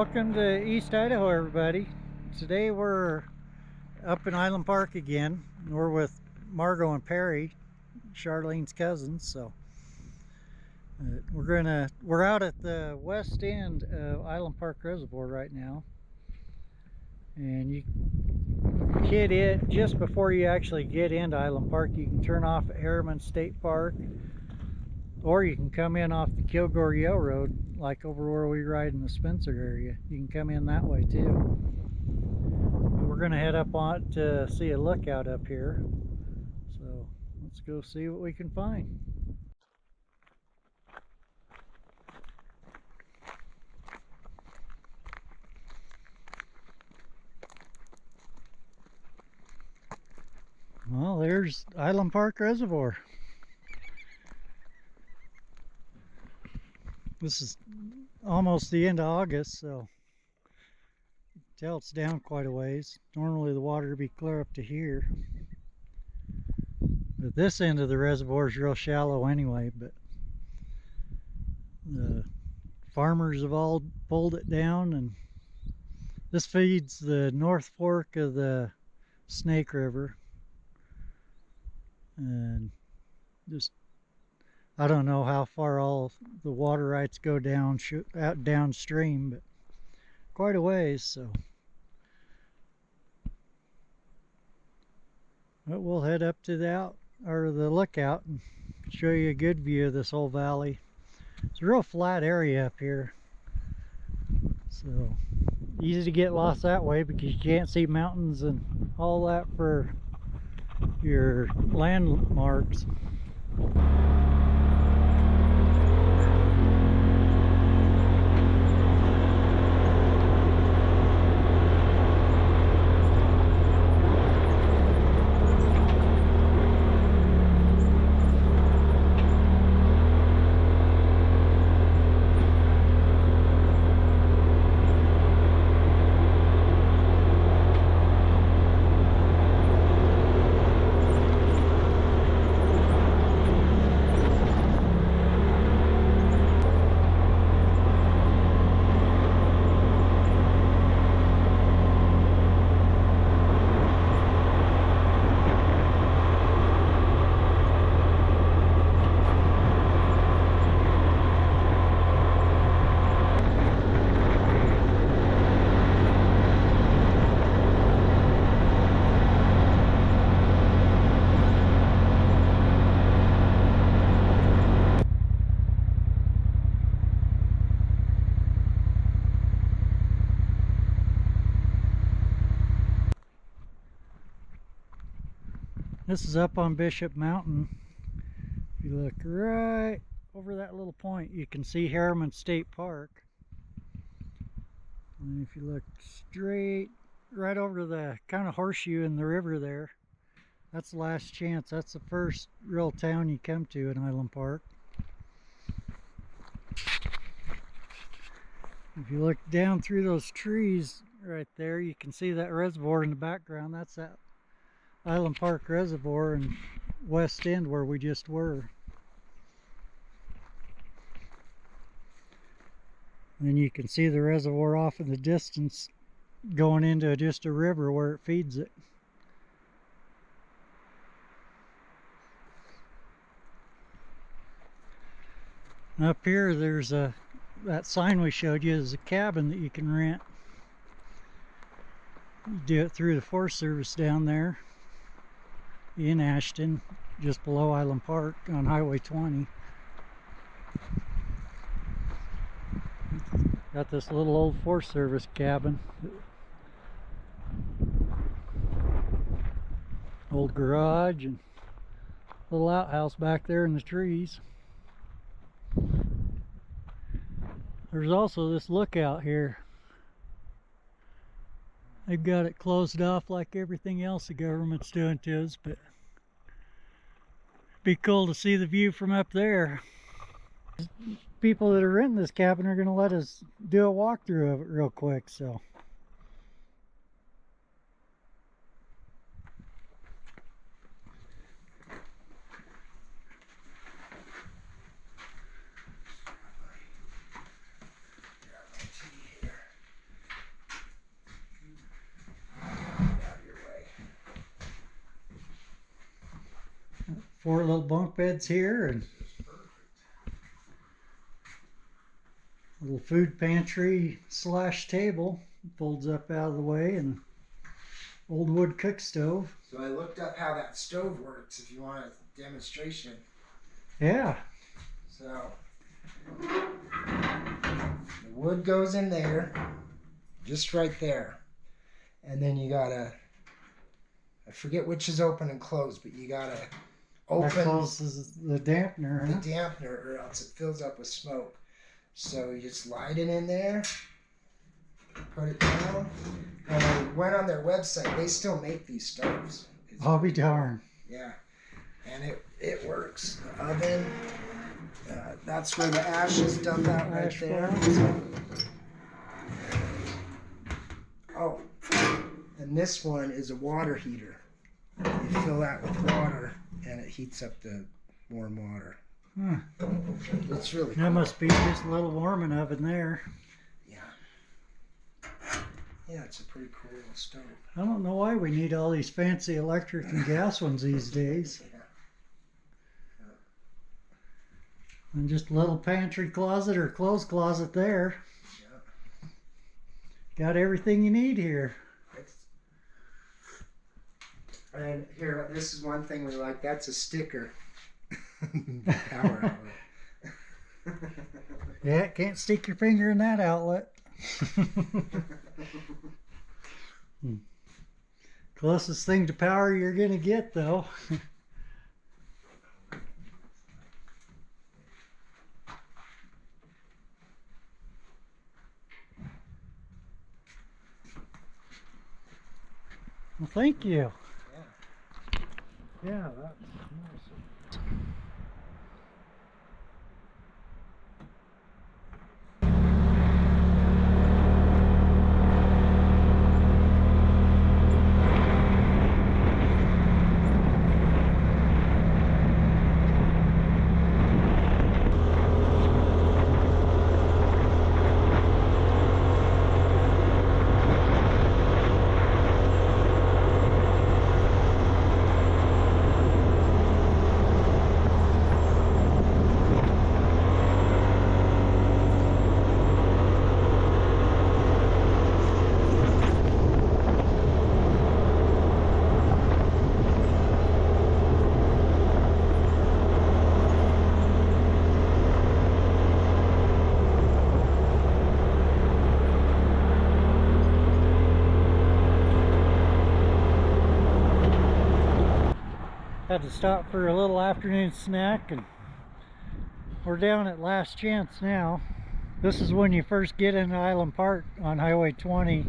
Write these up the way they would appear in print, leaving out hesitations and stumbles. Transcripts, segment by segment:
welcome to East Idaho, everybody. Today we're up in Island Park again. We're with Margot and Perry, Charlene's cousins. So we're out at the west end of Island Park Reservoir right now, and you hit it just before you actually get into Island Park. You can turn off at Harriman State Park, or you can come in off the Kilgore Yale Road, like over where we ride in the Spencer area. You can come in that way too. We're going to head up on to see a lookout up here. So let's go see what we can find. Well, there's Island Park Reservoir. This is almost the end of August, so you can tell it's down quite a ways. Normally the water would be clear up to here, but this end of the reservoir is real shallow anyway. But the farmers have all pulled it down, and this feeds the North Fork of the Snake River. And just, I don't know how far all the water rights go down out downstream, but quite a ways. So but we'll head up to the lookout and show you a good view of this whole valley. It's a real flat area up here, so easy to get lost that way because you can't see mountains and all that for your landmarks. This is up on Bishop Mountain. If you look right over that little point, you can see Harriman State Park. And if you look straight right over the kind of horseshoe in the river there, that's Last Chance. That's the first real town you come to in Island Park. If you look down through those trees right there, you can see that reservoir in the background. That's that Island Park Reservoir and west end where we just were. And then you can see the reservoir off in the distance going into just a river where it feeds it. And up here there's that sign we showed you is a cabin that you can rent. You do it through the Forest Service down there in Ashton, just below Island Park on Highway 20. Got this little old Forest Service cabin. Old garage and little outhouse back there in the trees. There's also this lookout here. They've got it closed off like everything else the government's doing to us, but it'd be cool to see the view from up there. People that are renting this cabin are going to let us do a walkthrough of it real quick, so. 4 little bunk beds here, and a little food pantry / table. Folds up out of the way, and old wood cook stove. So I looked up how that stove works if you want a demonstration. Yeah. So the wood goes in there, just right there. And then you gotta, I forget which is open and closed, but you gotta open that closes the dampener. The dampener, or else it fills up with smoke. So you just light it in there, put it down. And I went on their website. They still make these stoves. I'll be darned. Yeah, and it works. The oven. That's where the ashes dump out right there. Oh, and this one is a water heater. You fill that with water, and it heats up the warm water. Huh. It's really cool. That must be just a little warming oven there. Yeah. Yeah, it's a pretty cool little stove. I don't know why we need all these fancy electric and gas ones these days. Yeah. And just a little pantry closet or clothes closet there. Yeah. Got everything you need here. And here, this is one thing we like. That's a sticker. Power outlet. Yeah, can't stick your finger in that outlet. Closest thing to power you're gonna get, though. Well, thank you. Yeah, that's nice. Had to stop for a little afternoon snack, and we're down at Last Chance now. This is when you first get into Island Park on Highway 20,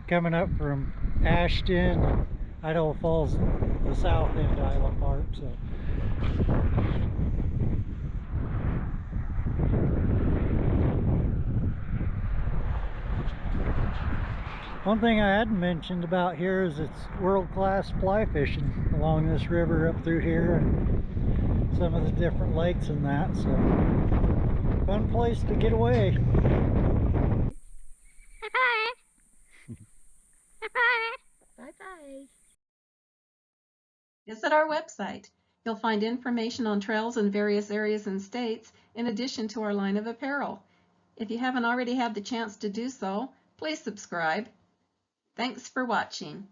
coming up from Ashton, Idaho Falls, the south end of Island Park. So one thing I hadn't mentioned about here is it's world-class fly fishing along this river up through here, and some of the different lakes and that. So fun place to get away. Bye-bye. Visit our website. You'll find information on trails in various areas and states, in addition to our line of apparel. If you haven't already had the chance to do so, please subscribe. Thanks for watching.